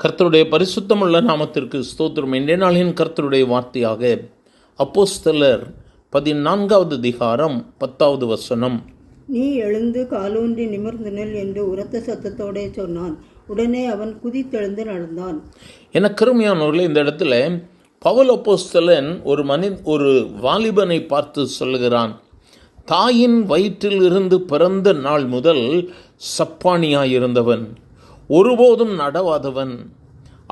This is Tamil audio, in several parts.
கர்த்தருடைய பரிசுத்தமுள்ள நாமத்திற்கு ஸ்தோத்திரம். இன்றைய நாளின் கர்த்தருடைய வார்த்தையாக அப்போஸ்தலர் 14வது அதிகாரம் 10வது வசனம். நீ எழுந்து காலூன்றி நிமிர்ந்து நில் என்று உரத்த சத்தத்தோடே சொன்னான். உடனே அவன் குதித்தெழுந்து நடந்தான். என கருமையானவர்களே, இந்த இடத்துல பவுல் அப்போஸ்தலன் ஒரு வாலிபனை பார்த்து சொல்லுகிறான். தாயின் வயிற்றில் இருந்து பிறந்த நாள் முதல் சப்பானியாயிருந்தவன், ஒருபோதும் நடவாதவன்,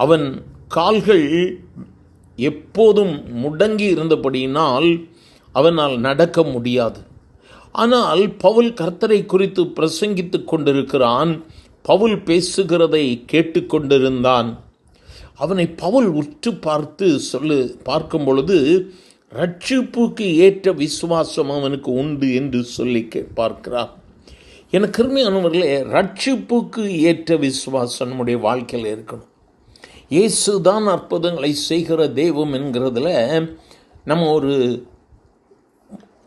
அவன் கால்கள் எப்போதும் முடங்கி இருந்தபடியினால் அவனால் நடக்க முடியாது. ஆனால் பவுல் கர்த்தரை குறித்து பிரசங்கித்து கொண்டிருக்கிறான். பவுல் பேசுகிறதை கேட்டுக்கொண்டிருந்தான். அவனை பவுல் உற்று பார்க்கும் பொழுது ரட்சிப்புக்கு ஏற்ற விசுவாசம் அவனுக்கு உண்டு என்று சொல்லி பார்க்கிறான். எனக்கு அருமையானவர்களே, ரட்சிப்புக்கு ஏற்ற விசுவாசம் நம்முடைய வாழ்க்கையில் இருக்கணும். இயேசு தான் அற்புதங்களை செய்கிற தெய்வம் என்கிறதுல நம்ம ஒரு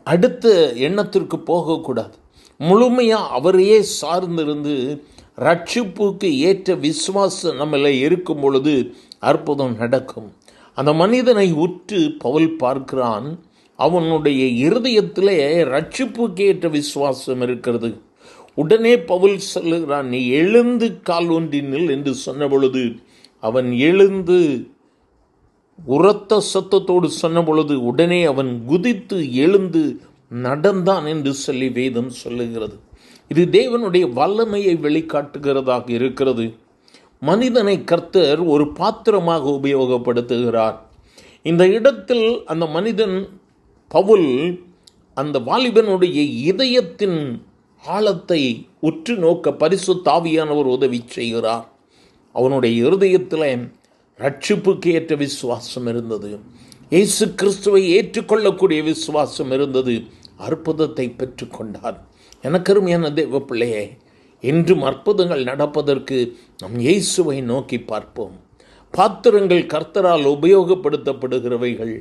அடுத்த எண்ணத்திற்கு போகக்கூடாது. முழுமையாக அவரையே சார்ந்திருந்து ரட்சிப்புக்கு ஏற்ற விசுவாசம் நம்மள இருக்கும் பொழுது அற்புதம் நடக்கும். அந்த மனிதனை உற்று பவுல் பார்க்கிறான். அவனுடைய இருதயத்திலே ரட்சிப்புக்கு ஏற்ற விசுவாசம் இருக்கிறது. உடனே பவுல் சொல்லுகிறான், நீ எழுந்து கால் ஊன்றி நில் என்று சொன்ன பொழுது அவன் எழுந்து உரத்த சத்தத்தோடு சொன்ன பொழுது உடனே அவன் குதித்து எழுந்து நடந்தான் என்று சொல்லி வேதம் சொல்லுகிறது. இது தேவனுடைய வல்லமையை வெளிக்காட்டுகிறதாக இருக்கிறது. மனிதனை கர்த்தர் ஒரு பாத்திரமாக உபயோகப்படுத்துகிறார். இந்த இடத்தில் அந்த மனிதன் பவுல் அந்த வாலிபனுடைய இதயத்தின் ஆழத்தை உற்று நோக்க பரிசுத்த ஆவியானவர் உதவி செய்கிறார். அவனுடைய இருதயத்தில் ரட்சிப்புக்கு ஏற்ற விசுவாசம் இருந்தது. இயேசு கிறிஸ்துவை ஏற்றுக்கொள்ளக்கூடிய விசுவாசம் இருந்தது. அற்புதத்தை பெற்றுக்கொண்டார். எனக்கு அருமையான தேவ பிள்ளையே, என்றும் அற்புதங்கள் நடப்பதற்கு நம் இயேசுவை நோக்கி பார்ப்போம். பாத்திரங்கள் கர்த்தரால் உபயோகப்படுத்தப்படுகிறவைகள்.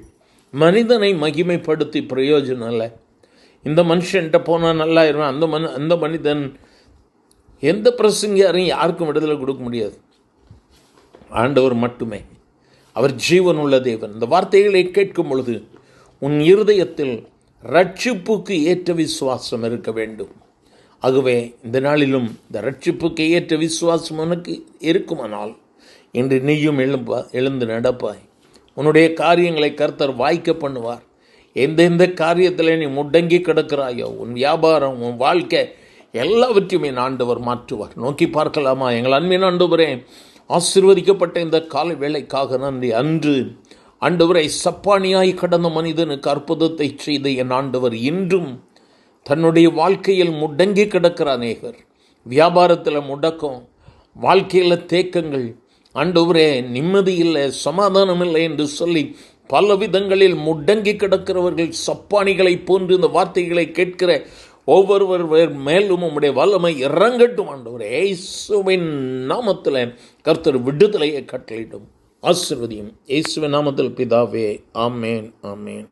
மனிதனை மகிமைப்படுத்தி பிரயோஜனம் இல்லை. இந்த மனுஷன்கிட்ட போனால் நல்லாயிருவேன், அந்த மனிதன் எந்த பிரசங்கியாரையும் யாருக்கும் விடுதலை கொடுக்க முடியாது. ஆண்டவர் மட்டுமே. அவர் ஜீவன் உள்ள தேவன். இந்த வார்த்தைகளை கேட்கும் பொழுது உன் இருதயத்தில் ரட்சிப்புக்கு ஏற்ற விசுவாசம் இருக்க வேண்டும். ஆகவே இந்த நாளிலும் இந்த ரட்சிப்புக்கு ஏற்ற விசுவாசம் உனக்கு இருக்குமானால் இன்று நீயும் எழுந்து நடப்பாய். உன்னுடைய காரியங்களை கர்த்தர் வாய்க்க பண்ணுவார். எந்தெந்த காரியத்தில் நீ முடங்கி கிடக்கிறாயோ, உன் வியாபாரம், உன் வாழ்க்கை எல்லாவற்றையுமே ஆண்டவர் மாற்றுவார். நோக்கி பார்க்கலாமா? எங்கள் அன்பின் ஆண்டவரே, ஆசீர்வதிக்கப்பட்ட இந்த காலை வேளைக்காக நன்றி. அன்று ஆண்டவரை சப்பானியாய் கடந்த மனிதனுக்கு அற்புதத்தை செய்த என் ஆண்டவர் இன்றும் தன்னுடைய வாழ்க்கையில் முடங்கி கிடக்கிற அநேகர், வியாபாரத்தில் முடக்கம், வாழ்க்கையில் தேக்கங்கள், ஆண்டவரே நிம்மதி இல்லை, சமாதானம் இல்லை என்று சொல்லி பல விதங்களில் முடங்கி கிடக்கிறவர்கள் சப்பானிகளை போன்று இந்த வார்த்தைகளை கேட்கிற ஒவ்வொருவர் மேலும் உம்முடைய வல்லமை இறங்கட்டும். ஆண்டவரே, இயேசுவின் நாமத்தில் கர்த்தர் விடுதலையை கட்டளையிடும். ஆசீர்வதியும். இயேசுவின் நாமத்தில் பிதாவே. ஆமேன், ஆமேன்.